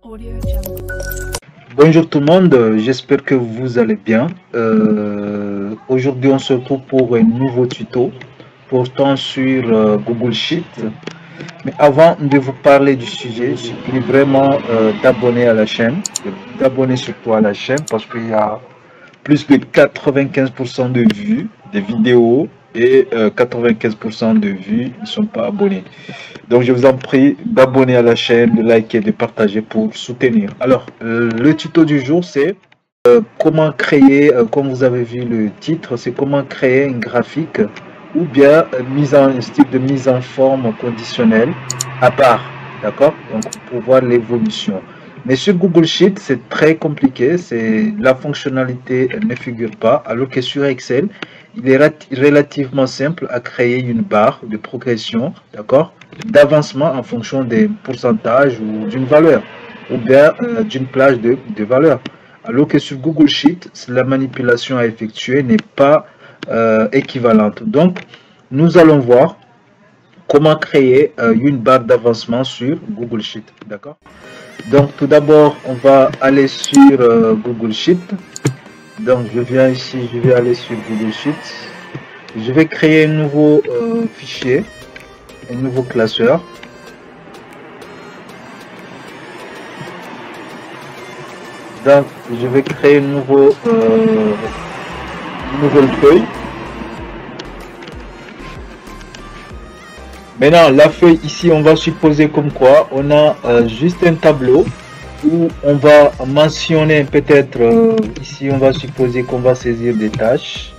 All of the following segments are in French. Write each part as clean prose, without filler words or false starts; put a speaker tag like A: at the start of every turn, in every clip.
A: Audio Jungle.
B: Bonjour tout le monde, j'espère que vous allez bien. Aujourd'hui on se retrouve pour un nouveau tuto portant sur Google Sheet. Mais avant de vous parler du sujet, je prie vraiment d'abonner à la chaîne, d'abonner surtout à la chaîne parce qu'il y a plus de 95% de vues des vidéos et 95% de vues ne sont pas abonnés. Donc je vous en prie d'abonner à la chaîne, de liker, de partager pour soutenir. Alors le tuto du jour c'est comment créer, comme vous avez vu le titre, c'est comment créer un graphique ou bien un style de mise en forme conditionnelle à barre, d'accord? Donc pour voir l'évolution. Mais sur Google Sheet, c'est très compliqué, c'est la fonctionnalité ne figure pas, alors que sur Excel, il est relativement simple à créer une barre de progression, d'accord, d'avancement en fonction des pourcentages ou d'une valeur, ou bien d'une plage de valeur. Alors que sur Google Sheet, la manipulation à effectuer n'est pas équivalente. Donc, nous allons voir comment créer une barre d'avancement sur Google Sheet, d'accord? Donc tout d'abord on va aller sur Google Sheet. Donc je viens ici, je vais aller sur Google Sheet, je vais créer un nouveau fichier, un nouveau classeur. Donc je vais créer une nouvelle feuille. Maintenant, la feuille ici, on va supposer comme quoi on a juste un tableau où on va mentionner peut-être ici, on va supposer qu'on va saisir des tâches.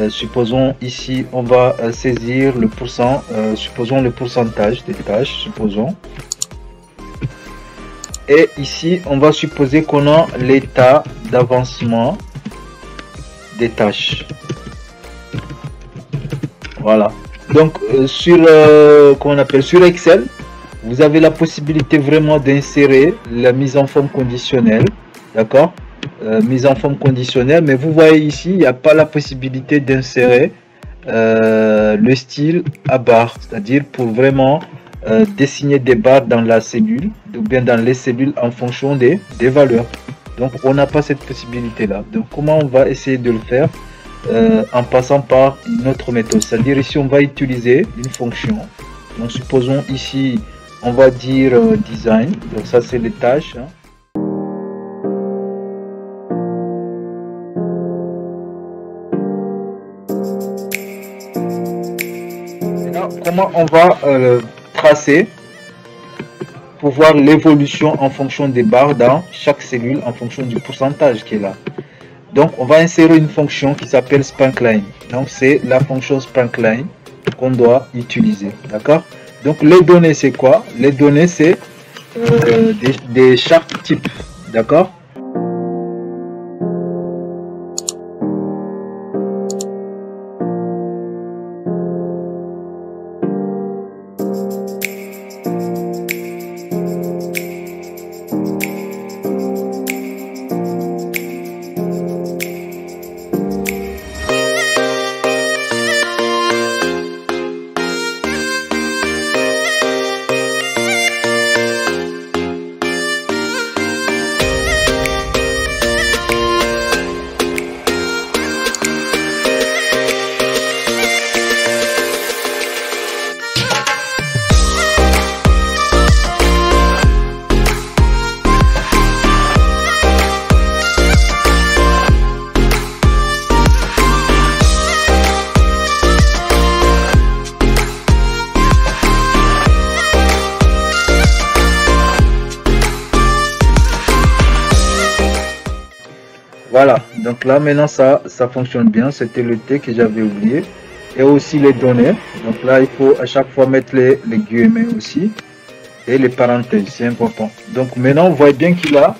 B: Supposons ici, on va saisir le supposons le pourcentage des tâches, supposons. Et ici, on va supposer qu'on a l'état d'avancement des tâches. Voilà. Donc sur sur Excel, vous avez la possibilité vraiment d'insérer la mise en forme conditionnelle, d'accord, mise en forme conditionnelle, mais vous voyez ici il n'y a pas la possibilité d'insérer le style à barre, c'est-à-dire pour vraiment dessiner des barres dans la cellule ou bien dans les cellules en fonction des valeurs. Donc on n'a pas cette possibilité là. Donc comment on va essayer de le faire? En passant par une autre méthode, c'est-à-dire ici on va utiliser une fonction. Donc supposons ici on va dire design, donc ça c'est les tâches, hein. Maintenant, comment on va tracer pour voir l'évolution en fonction des barres dans chaque cellule en fonction du pourcentage qui est là. Donc, on va insérer une fonction qui s'appelle sprinkline. Donc, c'est la fonction sprinkline qu'on doit utiliser. D'accord? Donc, les données, c'est quoi? Les données, c'est des chartes types. D'accord? Voilà, donc là maintenant ça fonctionne bien, c'était le T que j'avais oublié. Et aussi les données, donc là il faut à chaque fois mettre les guillemets aussi. Et les parenthèses, c'est important. Donc maintenant vous voyez bien qu'il a,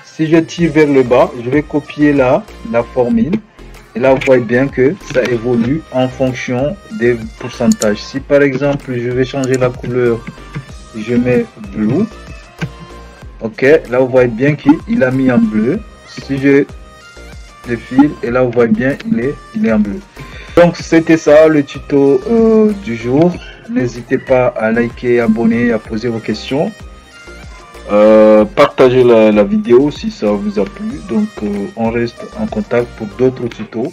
B: si je tire vers le bas, je vais copier là la formule. Et là vous voyez bien que ça évolue en fonction des pourcentages. Si par exemple je vais changer la couleur, je mets bleu. Ok, là vous voyez bien qu'il a mis en bleu. Si je défile, et là vous voyez bien il est en bleu. Donc c'était ça le tuto du jour. N'hésitez pas à liker, abonner, à poser vos questions. Partagez la vidéo si ça vous a plu. Donc on reste en contact pour d'autres tutos.